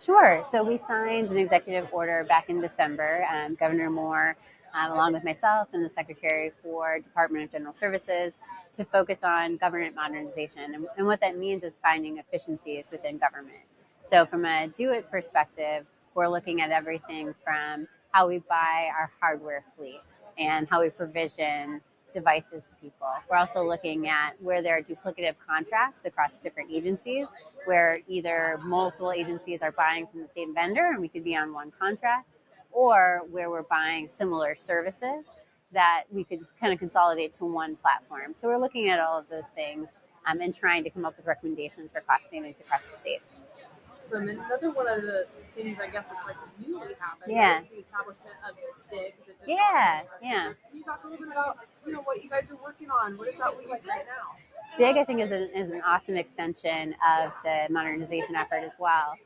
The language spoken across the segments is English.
Sure. So we signed an executive order back in December. Governor Moore, along with myself and the Secretary for Department of General Services, to focus on government modernization. And what that means is finding efficiencies within government. So from a do-it perspective, we're looking at everything from how we buy our hardware fleet and how we provision devices to people. We're also looking at where there are duplicative contracts across different agencies, where either multiple agencies are buying from the same vendor and we could be on one contract, or where we're buying similar services that we could kind of consolidate to one platform. So we're looking at all of those things and trying to come up with recommendations for cost savings across the state. Awesome. And another one of the things I guess it's like newly happened Yeah. is the establishment of DIG, the digital Yeah, infrastructure. yeah. Can you talk a little bit about what you guys are working on? What does that look like right now? DIG, I think, is an awesome extension of the modernization effort as well.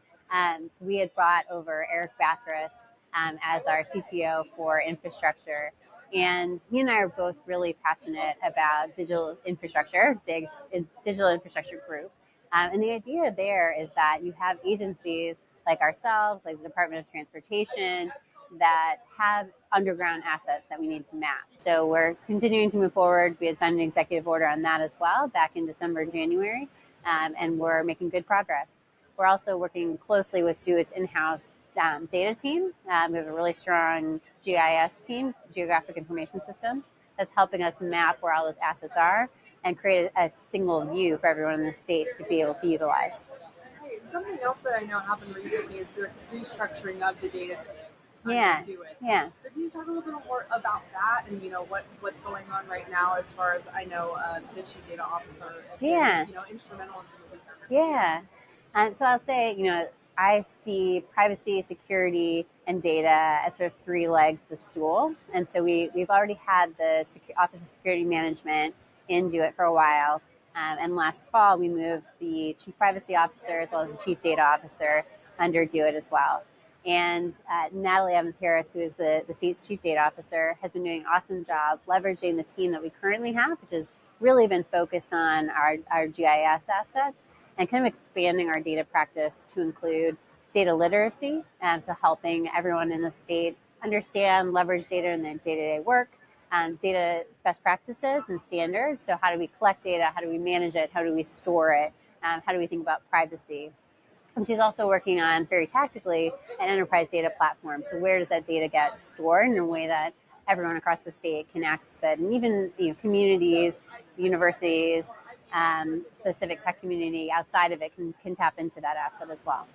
So we had brought over Eric Bathurst as our CTO for infrastructure. And he and I are both really passionate about digital infrastructure, DIG's digital infrastructure group. And the idea there is that you have agencies like ourselves, like the Department of Transportation, that have underground assets that we need to map. So we're continuing to move forward. We had signed an executive order on that as well back in December, January, and we're making good progress. We're also working closely with DoIT's in-house data team. We have a really strong GIS team, Geographic Information Systems, that's helping us map where all those assets are and create a single view for everyone in the state to be able to utilize. Right. And something else that I know happened recently is the restructuring of the data team. Yeah. Yeah. So can you talk a little bit more about that and what's going on right now as far as I know the chief data officer has been instrumental in some of these efforts. Yeah. So I'll say, I see privacy, security, and data as sort of three legs of the stool. And so we've already had the Office of Security Management in DoIT for a while. And last fall, we moved the Chief Privacy Officer as well as the Chief Data Officer under DoIT as well. And Natalie Evans-Harris, who is the state's Chief Data Officer, has been doing an awesome job leveraging the team that we currently have, which has really been focused on our GIS assets and kind of expanding our data practice to include data literacy, so helping everyone in the state understand, leverage data in their day-to-day work, data best practices and standards. So how do we collect data? How do we manage it? How do we store it? How do we think about privacy? And she's also working on, very tactically, an enterprise data platform. So where does that data get stored in a way that everyone across the state can access it? And even communities, universities, the civic tech community outside of it can tap into that asset as well.